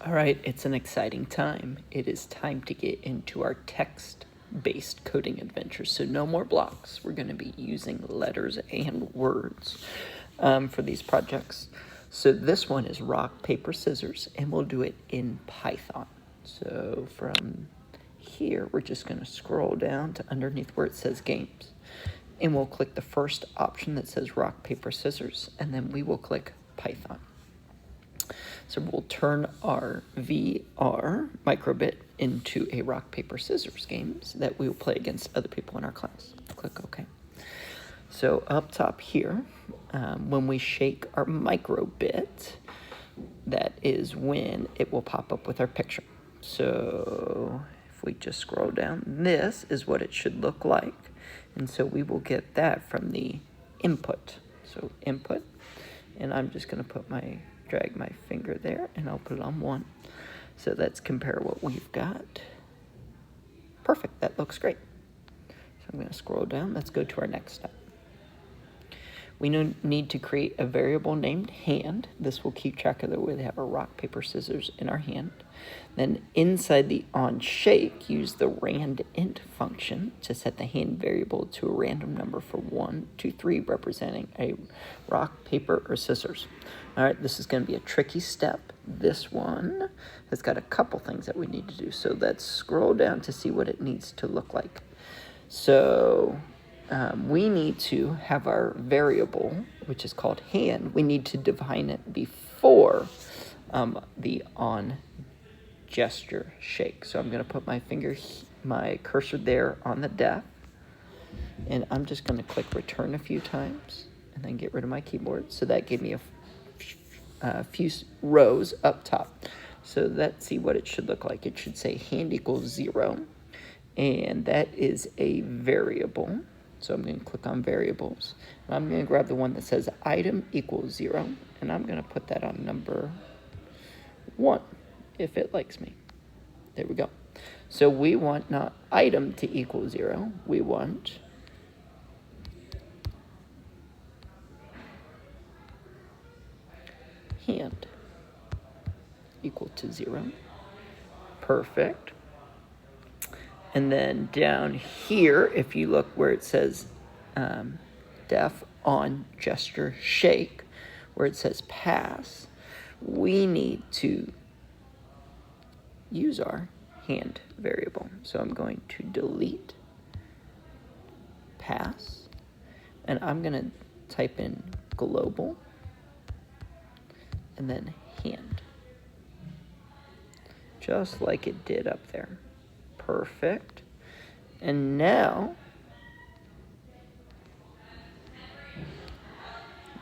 All right, it's an exciting time. It is time to get into our text-based coding adventure. So no more blocks. We're going to be using letters and words for these projects. So this one is rock, paper, scissors, and we'll do it in Python. So from here, we're just going to scroll down to underneath where it says games. And we'll click the first option that says rock, paper, scissors, and then we will click Python. So we'll turn our VR microbit into a rock, paper, scissors game so that we will play against other people in our class. Click OK. So up top here, when we shake our microbit, that is when it will pop up with our picture. So if we just scroll down, this is what it should look like. And so we will get that from the input. So input, and I'm just going to drag my finger there, and I'll put it on 1. So let's compare what we've got. Perfect, that looks great. So I'm going to scroll down. Let's go to our next step. We need to create a variable named hand. This will keep track of the way we have a rock, paper, scissors in our hand. Then inside the onShake, use the randint function to set the hand variable to a random number for 1, 2, 3, representing a rock, paper, or scissors. All right, this is going to be a tricky step. This one has got a couple things that we need to do. So let's scroll down to see what it needs to look like. So we need to have our variable, which is called hand. We need to define it before the on gesture shake. So I'm going to put my cursor there on the def, and I'm just going to click return a few times and then get rid of my keyboard. So that gave me a few rows up top. So let's see what it should look like. It should say hand equals 0, and that is a variable. So I'm going to click on variables. And I'm going to grab the one that says item equals 0, and I'm going to put that on number 1 if it likes me. There we go. So we want not item to equal 0. We want hand equal to 0. Perfect. And then down here, if you look where it says def on gesture shake, where it says pass, we need to use our hand variable. So I'm going to delete pass, and I'm going to type in global and then hand, just like it did up there. Perfect. And now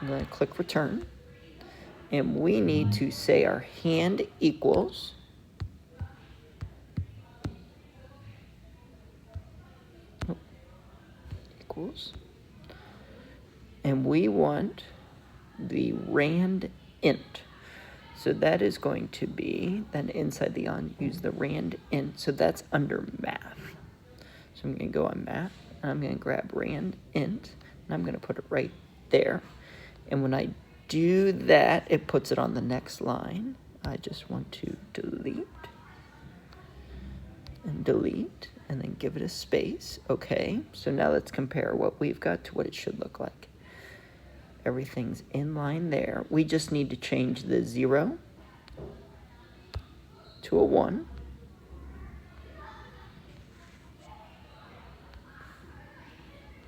I'm going to click return, and we need to say our hand equals and we want the rand int. So that is going to be, then inside the on, use the rand int. So that's under math. So I'm going to go on math, and I'm going to grab rand int, and I'm going to put it right there. And when I do that, it puts it on the next line. I just want to delete, and then give it a space. Okay, so now let's compare what we've got to what it should look like. Everything's in line there. We just need to change the 0 to a 1.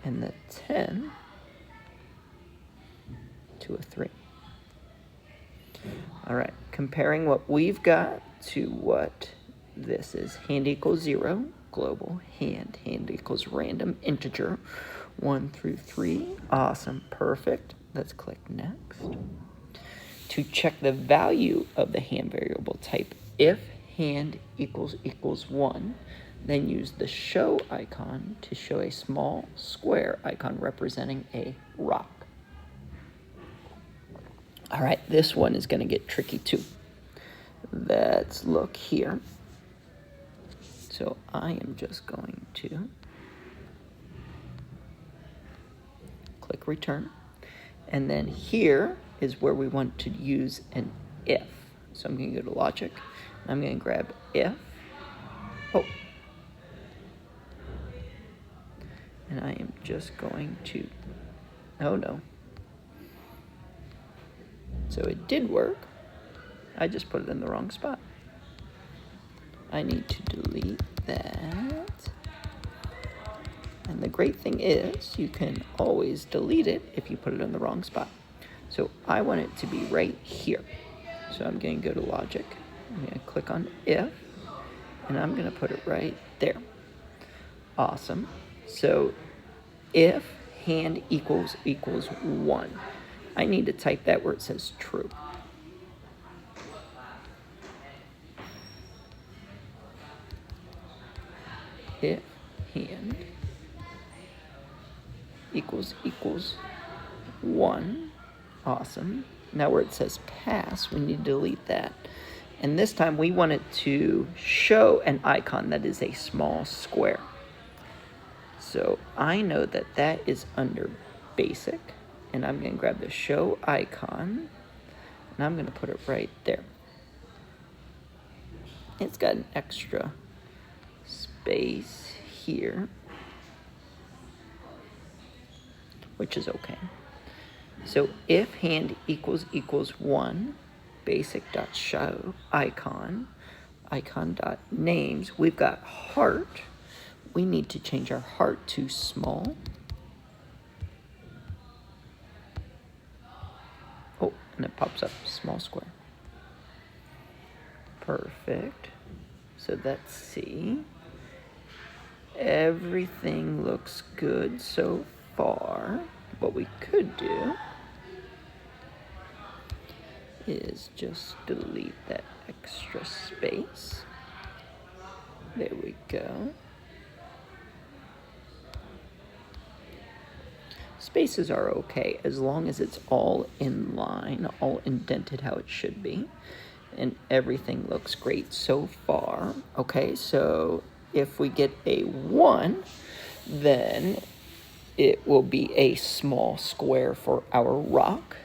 And the 10 to a 3. All right, comparing what we've got to what this is. Hand equals 0, global, hand equals random integer, 1 through 3. Awesome, perfect. Let's click next. To check the value of the hand variable, type if hand equals 1, then use the show icon to show a small square icon representing a rock. All right, this one is going to get tricky too. Let's look here. So I am just going to click return. And then here is where we want to use an if. So I'm going to go to logic. I'm going to grab if. Oh. And I am just going to, oh no. So it did work. I just put it in the wrong spot. I need to delete that. And the great thing is you can always delete it if you put it in the wrong spot. So I want it to be right here. So I'm going to go to logic. I'm going to click on if, and I'm going to put it right there. Awesome. So if hand equals 1, I need to type that where it says true. If hand equals 1, awesome. Now where it says pass, we need to delete that. And this time we want it to show an icon that is a small square. So I know that that is under basic, and I'm going to grab the show icon, and I'm going to put it right there. It's got an extra space here, which is okay. So if hand equals 1, basic.show icon, icon.names, we've got heart. We need to change our heart to small. Oh, and it pops up small square. Perfect. So let's see. Everything looks good so far. What we could do is just delete that extra space. There we go. Spaces are okay as long as it's all in line, all indented how it should be. And everything looks great so far. Okay, so if we get a 1, then it will be a small square for our rock.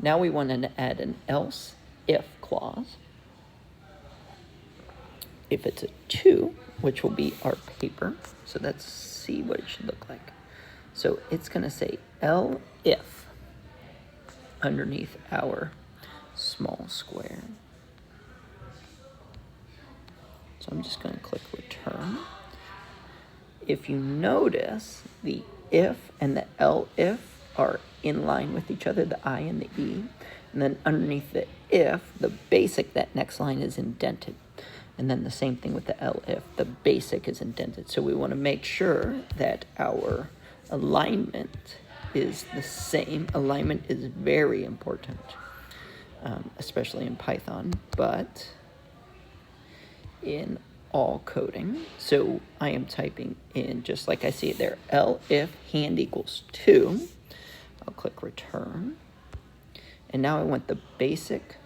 Now we want to add an else if clause. If it's a 2, which will be our paper. So let's see what it should look like. So it's going to say if underneath our small square. So I'm just going to click return. If you notice, the if and the elif are in line with each other, the I and the E. And then underneath the if, the basic, that next line is indented. And then the same thing with the elif, the basic is indented. So we want to make sure that our alignment is the same. Alignment is very important, especially in Python, but in all coding. So I am typing in, just like I see it there, if hand equals 2. I'll click return. And now I want the basic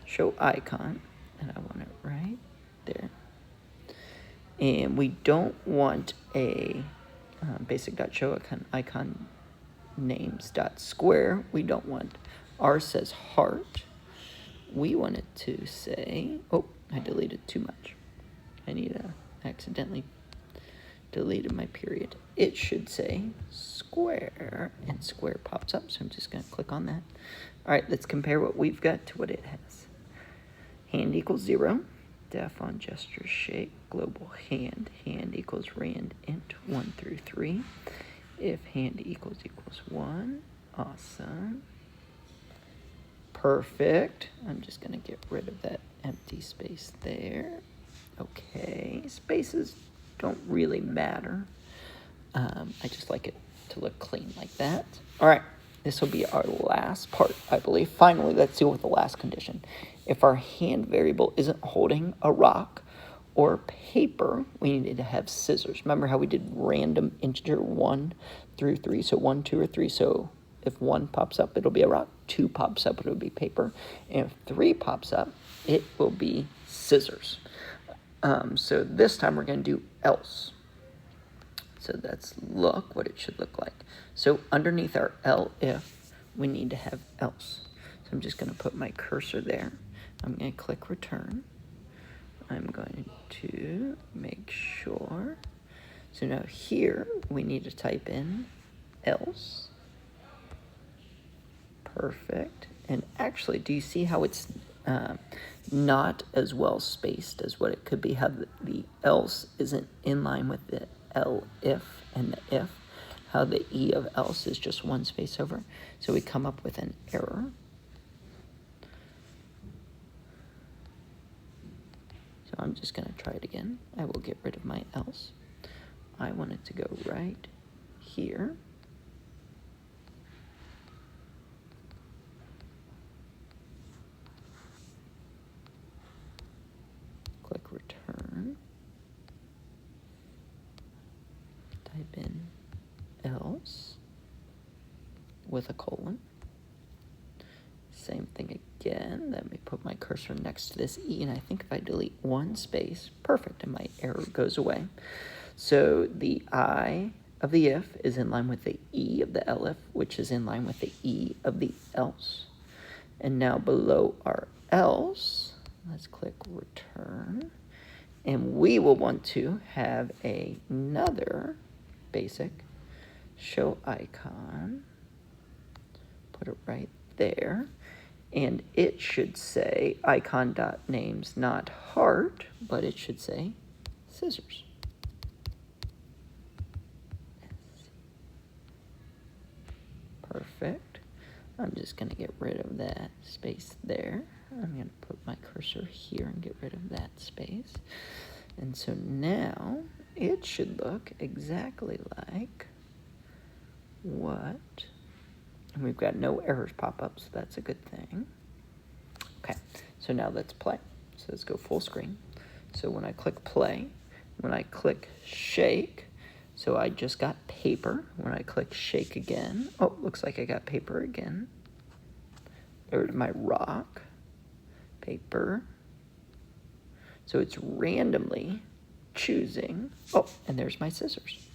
show icon, and I want it right there. And we don't want a basic.show icon names.square. We don't want, ours says heart. We want it to say, oh, I deleted too much. I need to accidentally deleted my period. It should say square, and square pops up, so I'm just going to click on that. All right, let's compare what we've got to what it has. Hand equals 0, def on gesture shape, global hand equals rand int 1 through 3. If hand equals 1, awesome. Perfect. I'm just going to get rid of that empty space there. Okay, spaces don't really matter. I just like it to look clean like that. All right, this will be our last part, I believe. Finally, let's deal with the last condition. If our hand variable isn't holding a rock or paper, we need to have scissors. Remember how we did random integer 1 through 3, so 1, 2, or 3, so if 1 pops up, it'll be a rock. 2 pops up, it'll be paper. And if 3 pops up, it will be scissors. So this time we're going to do else. So let's look what it should look like. So underneath our elif, we need to have else. So I'm just going to put my cursor there. I'm going to click return. I'm going to make sure. So now here we need to type in else. Perfect. And actually, do you see how it's not as well spaced as what it could be? How the else isn't in line with the if and the if. How the E of else is just one space over. So we come up with an error. So I'm just going to try it again. I will get rid of my else. I want it to go right here. Click return. Type in else with a colon. Same thing again. Let me put my cursor next to this E, and I think if I delete one space, perfect, and my error goes away. So the I of the if is in line with the E of the elif, which is in line with the E of the else. And now below our else, let's click return. And we will want to have another basic show icon. Put it right there. And it should say icon.names, not heart, but it should say scissors. Perfect. I'm just going to get rid of that space there. I'm going to put my cursor here and get rid of that space. And so now it should look exactly like what? And we've got no errors pop up, so that's a good thing. Okay, so now let's play. So let's go full screen. So when I click play, when I click shake, so I just got paper. When I click shake again, oh, looks like I got paper again. Or my rock, paper. So it's randomly choosing, oh, and there's my scissors.